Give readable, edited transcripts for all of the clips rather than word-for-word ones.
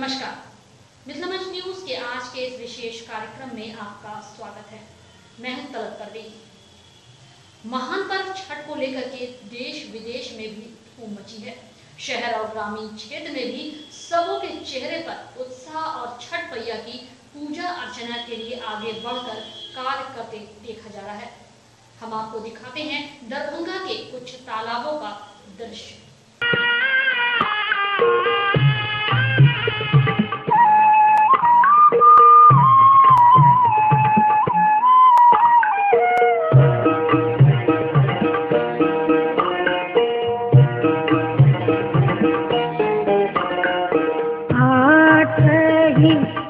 नमस्कार, मिथिला मंच न्यूज के आज के इस विशेष कार्यक्रम में आपका स्वागत है। मैं हूं तलत परवीन। महान पर्व छठ को लेकर के देश विदेश में भी धूम मची है। शहर और ग्रामीण क्षेत्र में भी सबों के चेहरे पर उत्साह और छठ मैया की पूजा अर्चना के लिए आगे बढ़कर कार्य करते देखा जा रहा है। हम आपको दिखाते हैं दरभंगा के कुछ तालाबों का दृश्य।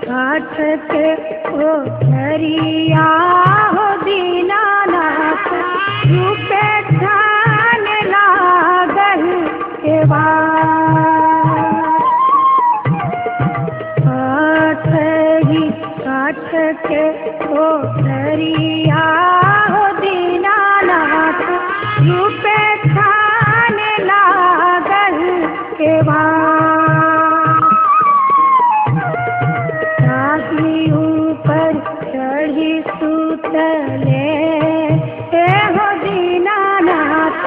काठ के ओ झरिया हो दीनानाथ रूपे ठान लागल के काठ के ओ झरिया हो दीनानाथ रूपे ठान लागल के ऊपर चढ़ी सुतले हो दीनानाथ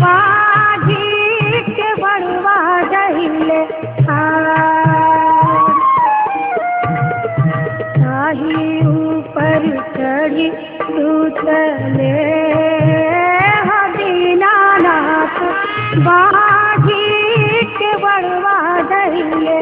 बाजी के बड़वा डहिले ताही ऊपर चढ़ी सुतले हो दीनानाथ बाजी के बड़वा डहिले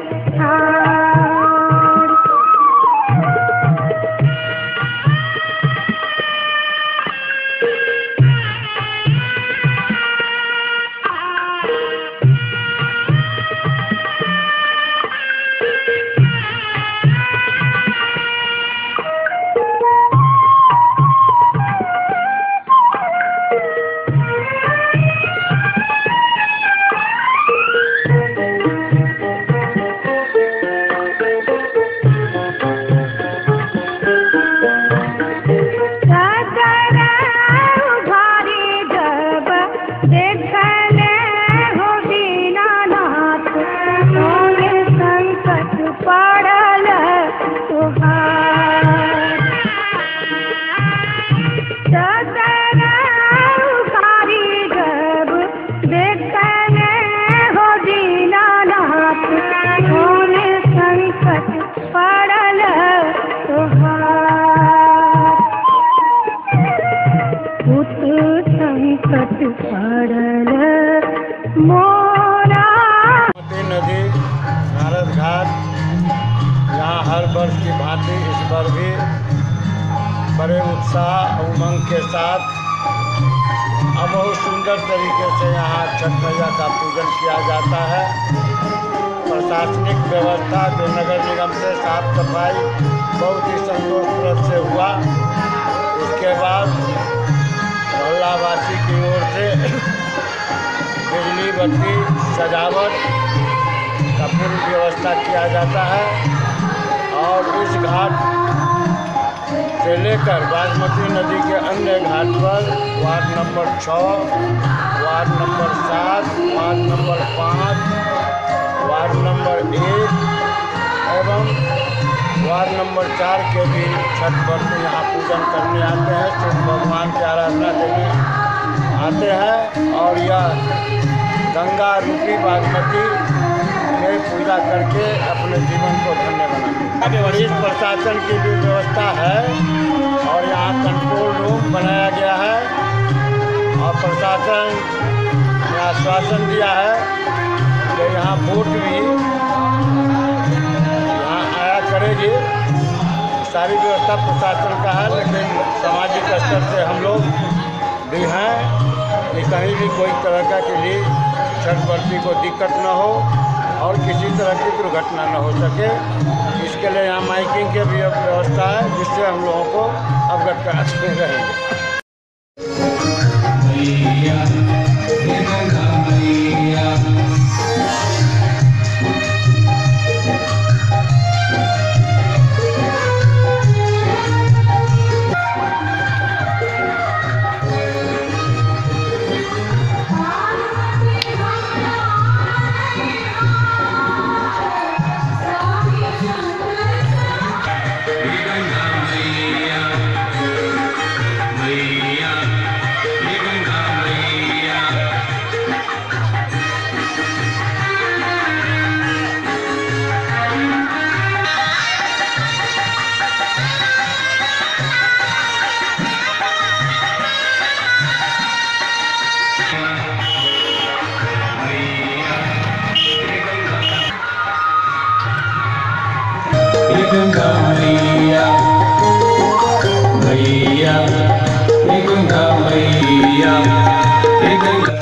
नदी भारत घाट यहाँ हर वर्ष की भांति इस बार भी बड़े उत्साह और उमंग के साथ और बहुत सुंदर तरीके से यहाँ छठ मैया का पूजन किया जाता है। प्रशासनिक व्यवस्था जो नगर निगम से साफ सफाई बहुत ही संतोषप्रद से हुआ। उसके बाद मोहल्लावासी की ओर से बिजली बत्ती सजावट का पूरी व्यवस्था किया जाता है और इस घाट से लेकर बागमती नदी के अन्य घाट पर ward number 6, ward number 7, ward number 5, ward number 1 एवं वार्ड नंबर 4 के भी छठ व्रत यहाँ पूजन करने आते हैं। सूर्य भगवान की आराधना करने आते हैं और यह गंगा रूपी बागमती में पूजा करके अपने जीवन को धन्य बनाते हैं। पुलिस प्रशासन की भी व्यवस्था है और यहाँ कंट्रोल रूम बनाया गया है और प्रशासन ने आश्वासन दिया है कि यहाँ वोट भी यहाँ आया करेगी। सारी व्यवस्था प्रशासन का है, लेकिन सामाजिक स्तर से हम लोग भी हैं कि कहीं भी कोई तरह का के लिए छठ व्रती को दिक्कत न हो और किसी तरह की दुर्घटना न हो सके। इसके लिए यहाँ माइकिंग की भी व्यवस्था है जिससे हम लोगों को अवगत कराते रहेंगे। गंगा मैया मैया, हे गंगा मैया, हे गंगा।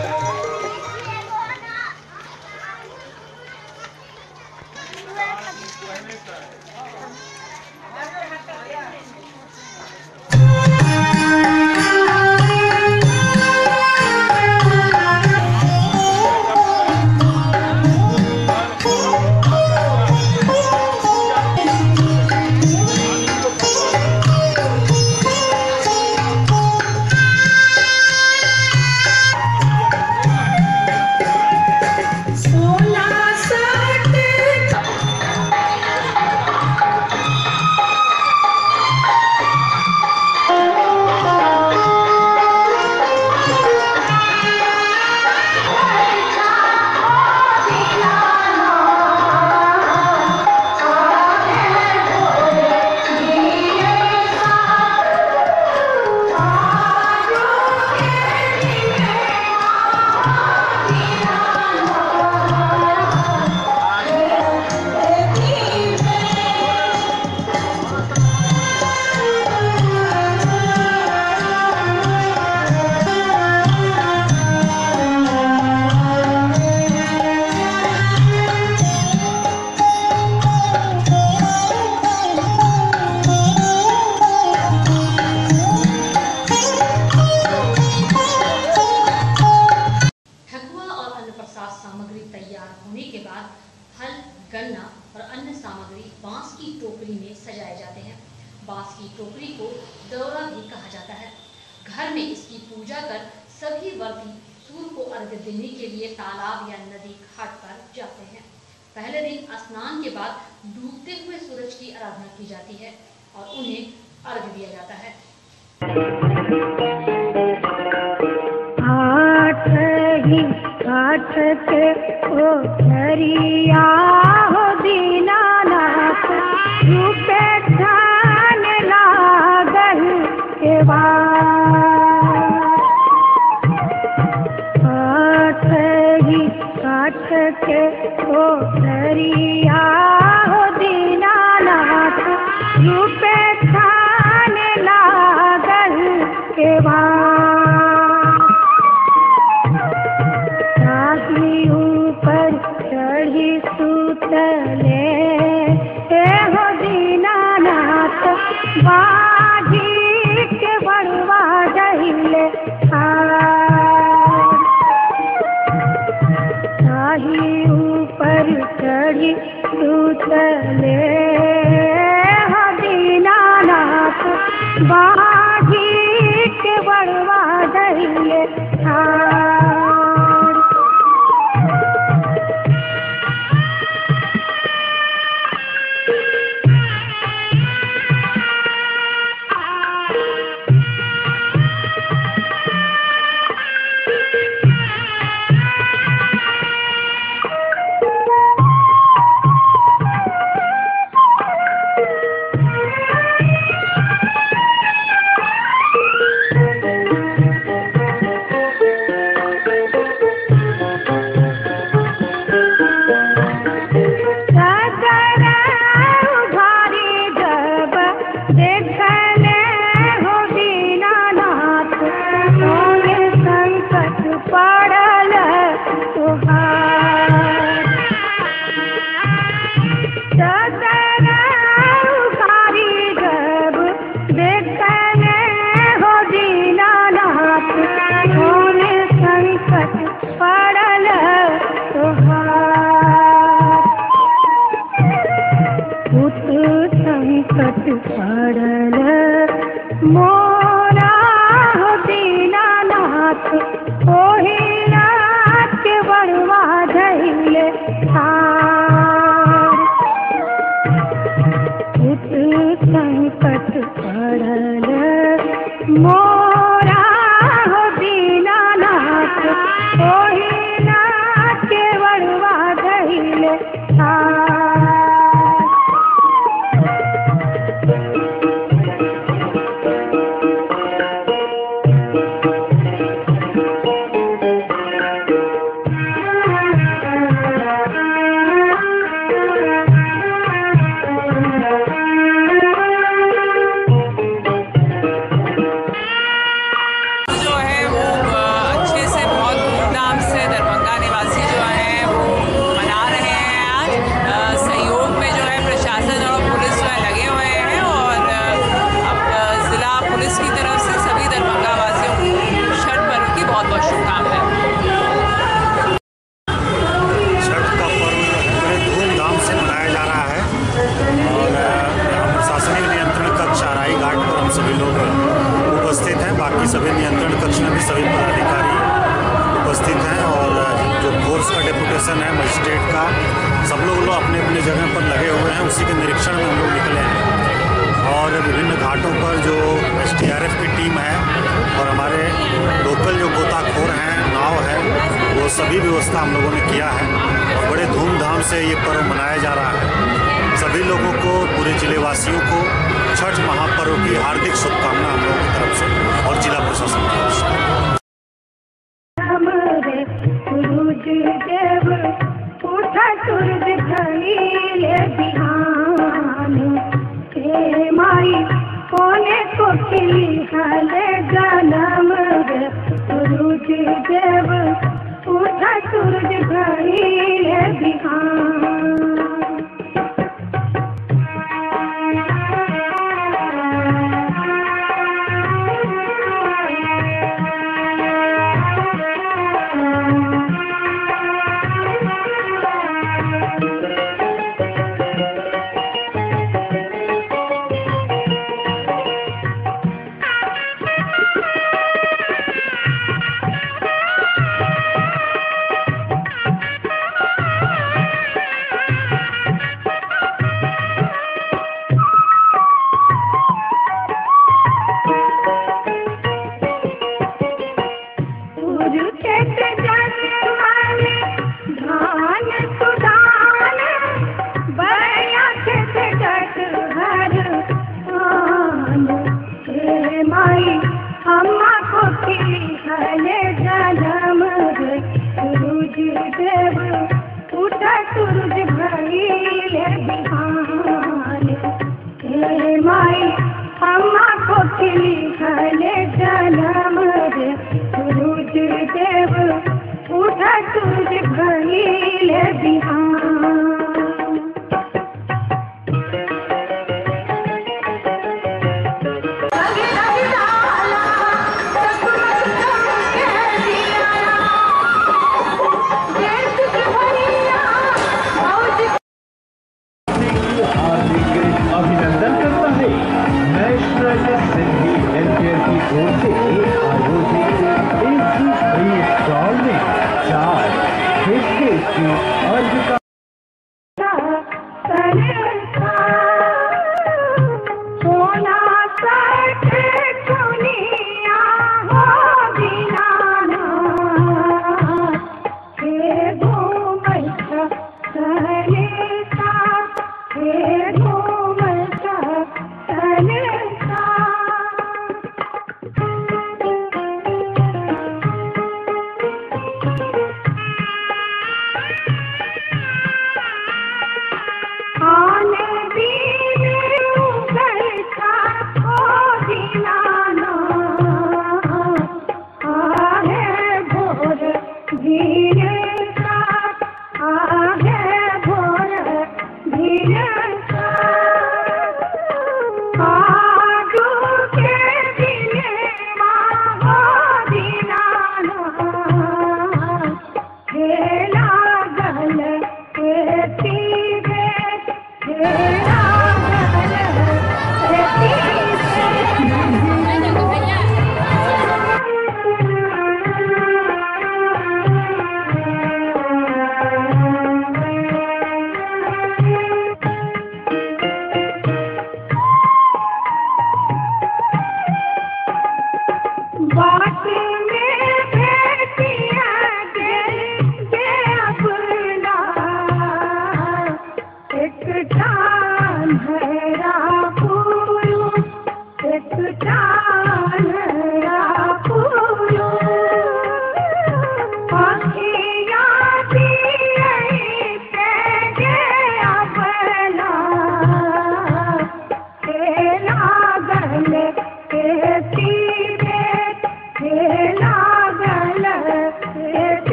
सामग्री तैयार होने के बाद फल, गन्ना और अन्य सामग्री बांस की टोकरी में सजाए जाते हैं। बांस की टोकरी को दौरा भी कहा जाता है। घर में इसकी पूजा कर सभी वर्ती सूर्य को अर्घ्य देने के लिए तालाब या नदी घाट पर जाते हैं। पहले दिन स्नान के बाद डूबते हुए सूरज की आराधना की जाती है और उन्हें अर्घ्य दिया जाता है। काठ के ओठरिया हो दीनानाथ, रूपे ठान लागल के काठ के ओठरिया हो दीनानाथ, रूपे ठान लागल के ऊपर चढ़ी सुतले हो दीनानाथ, बाजी के बड़वा डहिले शाही ऊपर चढ़ी सुतले हो दीनानाथ, बाजी के बड़वा डहिले मोरा हो दीनानाथ, ओही नाथ के बड़वा धैले संकट पड़ल, मोरा हो दीनानाथ, ओही नाथ के बड़वा धैले जगह पर लगे हुए हैं, उसी के निरीक्षण में हम लोग निकले हैं। और विभिन्न घाटों पर जो SDRF की टीम है और हमारे लोकल जो गोताखोर हैं, नाव है, वो सभी व्यवस्था हम लोगों ने किया है और बड़े धूमधाम से ये पर्व मनाया जा रहा है। सभी लोगों को, पूरे जिले वासियों को छठ महापर्व की हार्दिक शुभकामना हम लोगों की तरफ से और जिला प्रशासन की तरफ से। कोने को खिली हले जनम रे सूरज देव उठा सूरज भइले बिहान।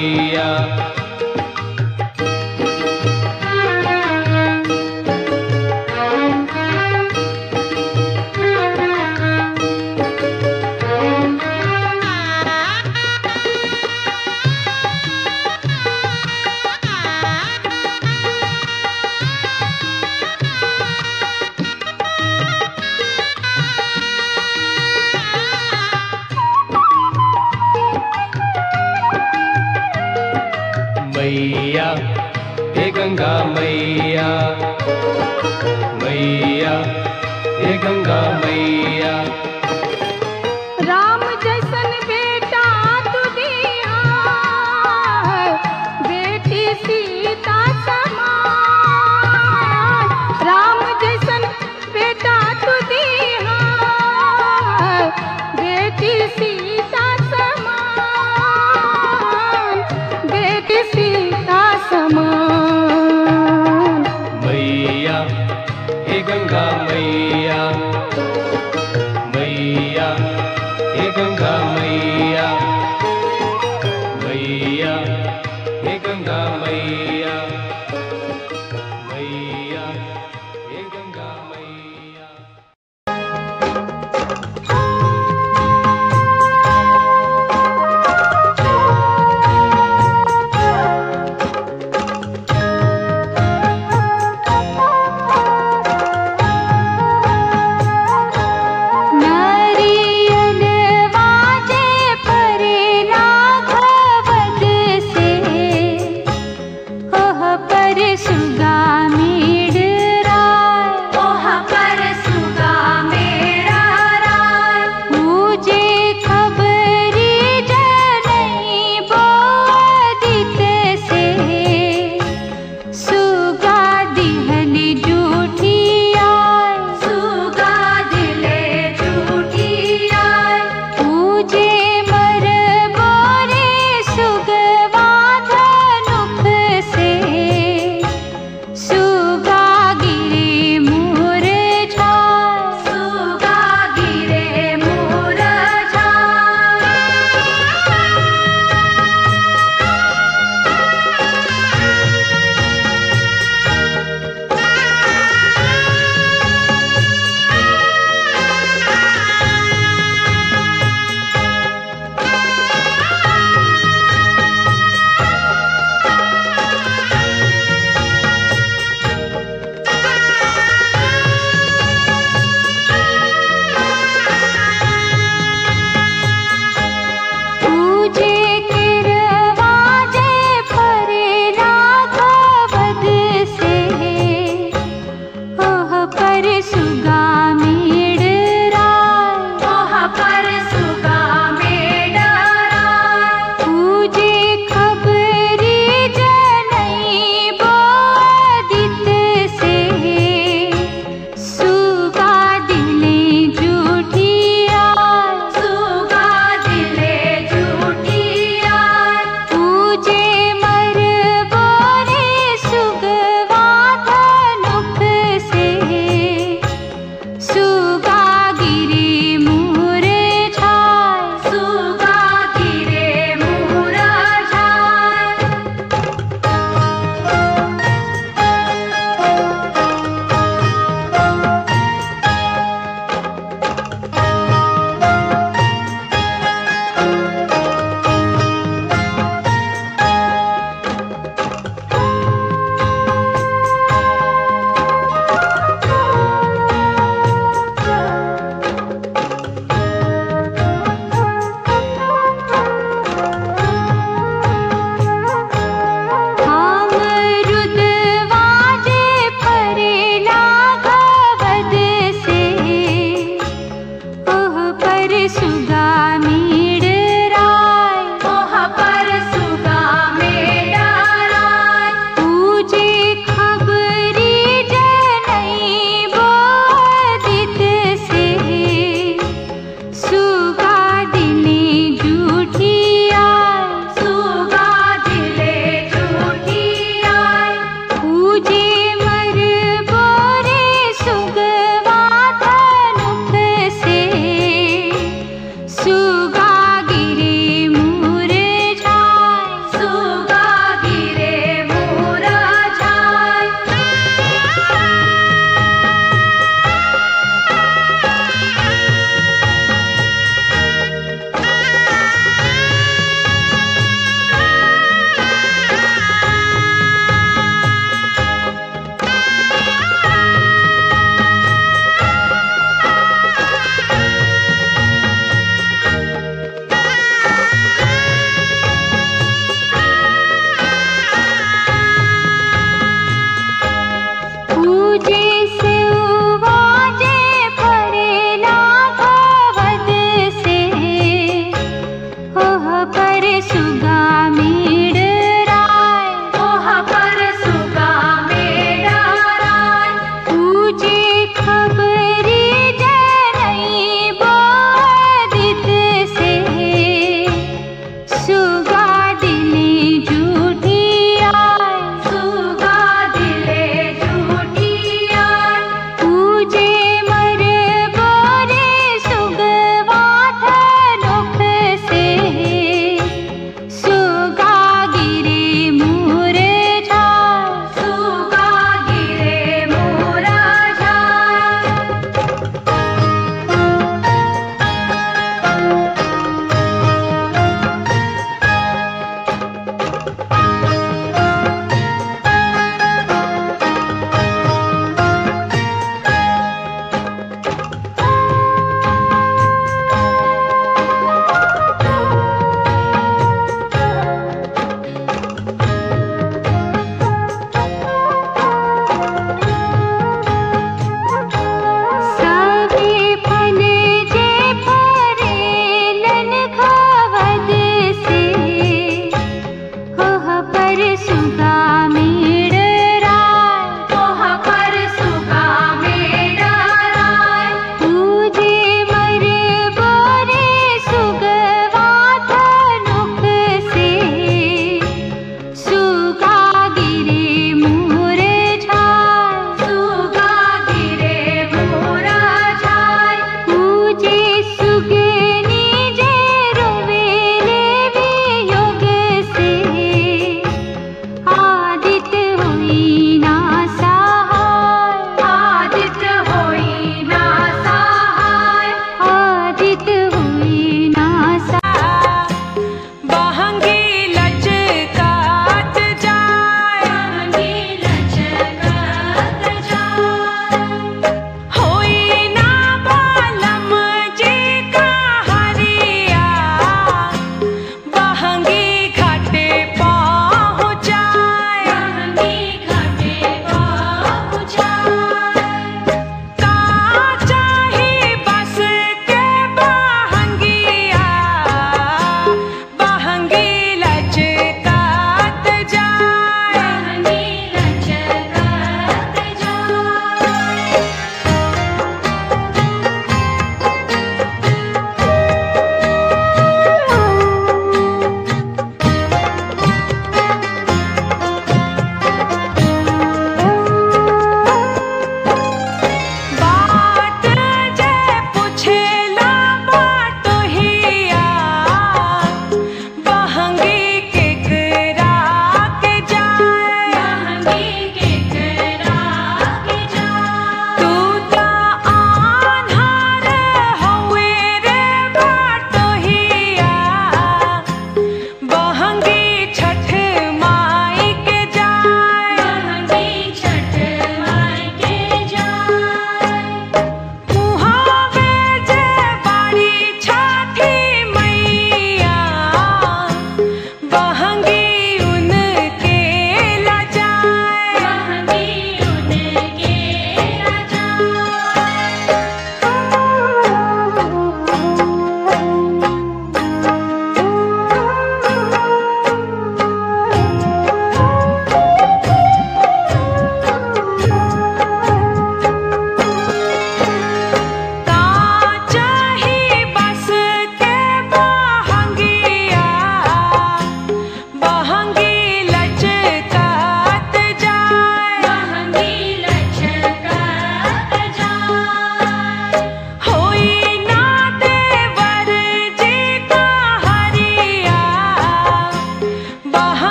मैया मैया हे गंगा मैया मैया हे गंगा मैया राम जैसन बेटा तू दिया बेटी सीता समान राम जैसन बेटा तू दिया बेटी सीता समान बेटी सीता समान मैया हे गंगा मैया मैया हे गंगा मैया मैया हे गंगा मैया मैया हे गंगा मैया नारियल वाजे परे लाघवत से ओह पर सुगा मेरा ओह पर सुगा मेरा राय मुझे खबरी जनई बोदित से सुगा दिहल जूठी आय सुगा दिले जूठी आय पूजे मर बोरे सुगवा धनुख से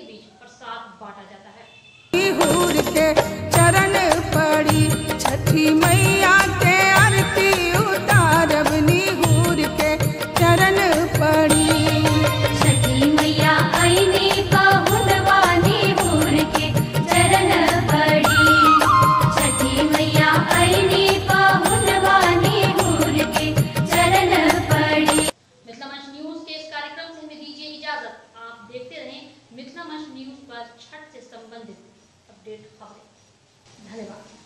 बीच प्रसाद बांटा जाता है। निहुर के चरण पड़ी छठी मैया के आरती उतारब निहुर के चरण पड़ी। छठी मैया आईनी पहुनवा निहुर के चरण पड़ी। छठी मैया आईनी पहुनवा निहुर के चरण पड़ी। मिथिला मंच न्यूज के इस कार्यक्रम से हमें दीजिए इजाजत। आप देखते रहें मिथिला मंच न्यूज पर छठ से संबंधित अपडेट खबरें। धन्यवाद।